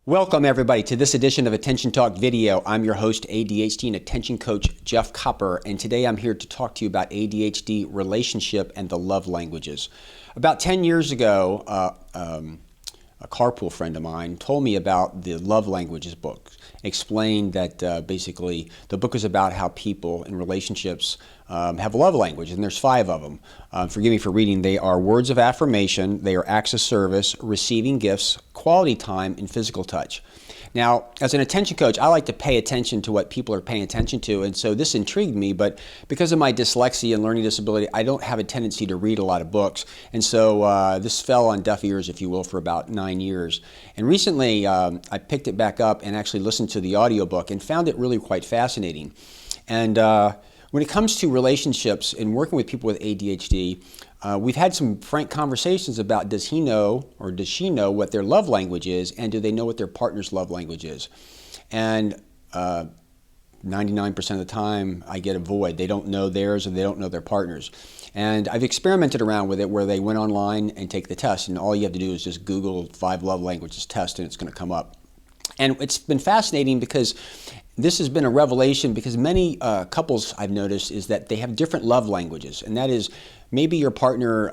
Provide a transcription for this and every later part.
Welcome everybody to this edition of Attention Talk Video. I'm your host, ADHD and attention coach, Jeff Copper, and today I'm here to talk to you about ADHD, relationship, and the love languages. About 10 years ago, a carpool friend of mine told me about the love languages book. Explained that basically the book is about how people in relationships have a love language, and there's 5 of them. Forgive me for reading. They are words of affirmation, they are acts of service, receiving gifts, quality time, and physical touch. Now, as an attention coach, I like to pay attention to what people are paying attention to, and so this intrigued me, but because of my dyslexia and learning disability, I don't have a tendency to read a lot of books, and so this fell on deaf ears, if you will, for about 9 years. And recently, I picked it back up and actually listened to the audiobook and found it really quite fascinating. And when it comes to relationships and working with people with ADHD, we've had some frank conversations about does he know or does she know what their love language is, and do they know what their partner's love language is? And 99% of the time I get a void. They don't know theirs and they don't know their partner's. And I've experimented around with it where they went online and take the test, and all you have to do is just Google 5 love languages test and it's going to come up. And it's been fascinating because this has been a revelation, because many couples I've noticed is that they have different love languages, and that is maybe your partner,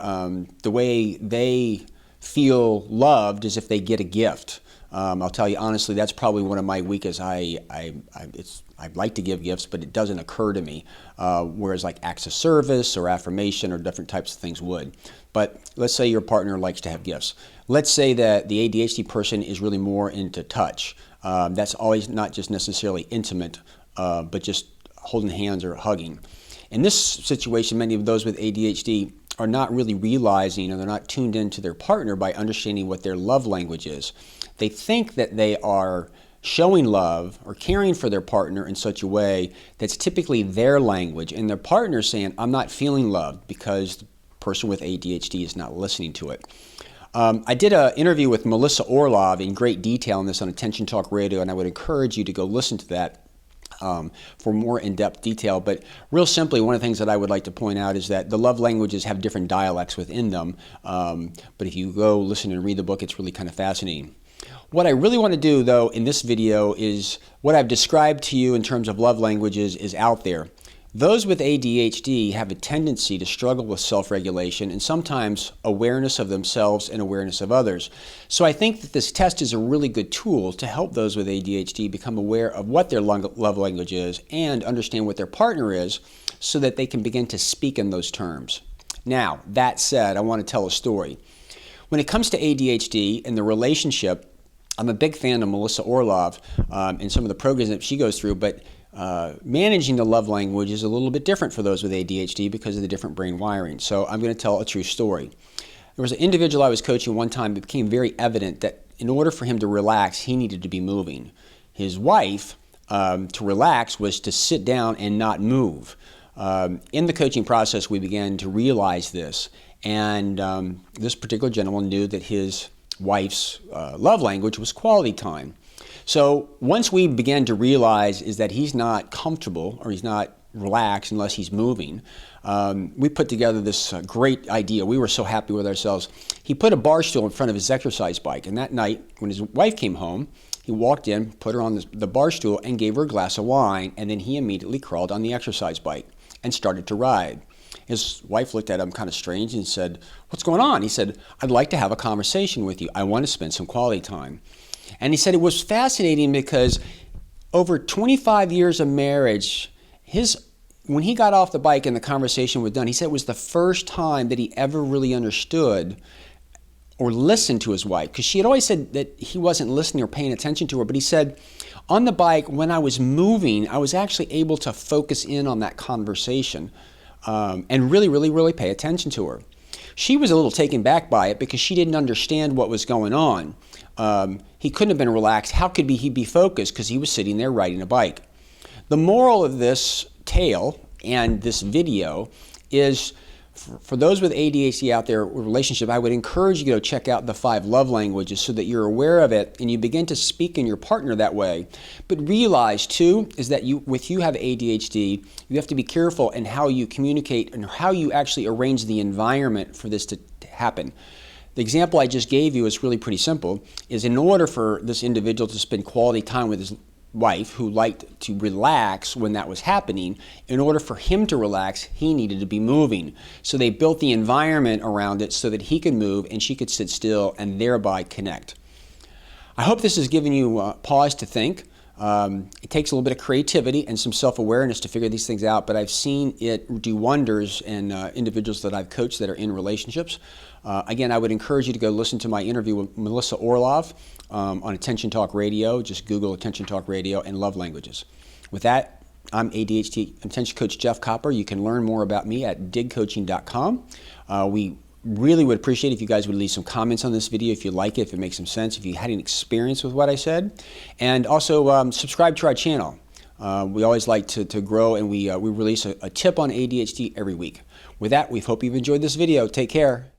the way they feel loved is if they get a gift. I'll tell you honestly, that's probably one of my weakest. I'd like to give gifts, but it doesn't occur to me, whereas like acts of service or affirmation or different types of things would. But let's say your partner likes to have gifts. Let's say that the ADHD person is really more into touch. That's always not just necessarily intimate, but just holding hands or hugging. In this situation, many of those with ADHD are not really realizing, or they're not tuned into their partner by understanding what their love language is. They think that they are showing love or caring for their partner in such a way that's typically their language, and their partner is saying, I'm not feeling loved, because the person with ADHD is not listening to it. I did an interview with Melissa Orlov in great detail on this on Attention Talk Radio, and I would encourage you to go listen to that for more in-depth detail. But real simply, one of the things that I would like to point out is that the love languages have different dialects within them, but if you go listen and read the book, it's really kind of fascinating. What I really want to do, though, in this video is what I've described to you in terms of love languages is out there. Those with ADHD have a tendency to struggle with self-regulation and sometimes awareness of themselves and awareness of others. So I think that this test is a really good tool to help those with ADHD become aware of what their love language is and understand what their partner is, so that they can begin to speak in those terms. Now, that said, I want to tell a story. When it comes to ADHD and the relationship, I'm a big fan of Melissa Orlov and some of the programs that she goes through, but managing the love language is a little bit different for those with ADHD because of the different brain wiring. So I'm going to tell a true story. There was an individual I was coaching one time. It became very evident that in order for him to relax, he needed to be moving. His wife, to relax, was to sit down and not move. In the coaching process, we began to realize this, and this particular gentleman knew that his wife's love language was quality time. So once we began to realize is that he's not comfortable or he's not relaxed unless he's moving, we put together this great idea. We were so happy with ourselves. He put a bar stool in front of his exercise bike, and that night when his wife came home, he walked in, put her on the bar stool, and gave her a glass of wine, and then he immediately crawled on the exercise bike and started to ride. His wife looked at him kind of strange and said, "What's going on?" He said, "I'd like to have a conversation with you. I want to spend some quality time." And he said it was fascinating because over 25 years of marriage, when he got off the bike and the conversation was done, he said it was the first time that he ever really understood or listened to his wife, because she had always said that he wasn't listening or paying attention to her. But he said, on the bike, when I was moving, I was actually able to focus in on that conversation and really pay attention to her. She was a little taken back by it because she didn't understand what was going on. He couldn't have been relaxed. How could he be focused? Because he was sitting there riding a bike. The moral of this tale and this video is, for those with ADHD out there with relationship, I would encourage you to go check out the 5 love languages so that you're aware of it and you begin to speak in your partner that way. But realize too is that you have ADHD, you have to be careful in how you communicate and how you actually arrange the environment for this to happen. The example I just gave you is really pretty simple, is in order for this individual to spend quality time with his wife, who liked to relax when that was happening, in order for him to relax, he needed to be moving. So they built the environment around it so that he could move and she could sit still and thereby connect. I hope this has given you pause to think. It takes a little bit of creativity and some self-awareness to figure these things out, but I've seen it do wonders in individuals that I've coached that are in relationships. Again, I would encourage you to go listen to my interview with Melissa Orlov on Attention Talk Radio. Just Google Attention Talk Radio and Love Languages. With that, I'm ADHD Attention Coach Jeff Copper. You can learn more about me at digcoaching.com. We really would appreciate if you guys would leave some comments on this video if you like it, if it makes some sense, if you had an experience with what I said. And also subscribe to our channel. We always like to grow, and we release a tip on ADHD every week. With that, we hope you've enjoyed this video. Take care.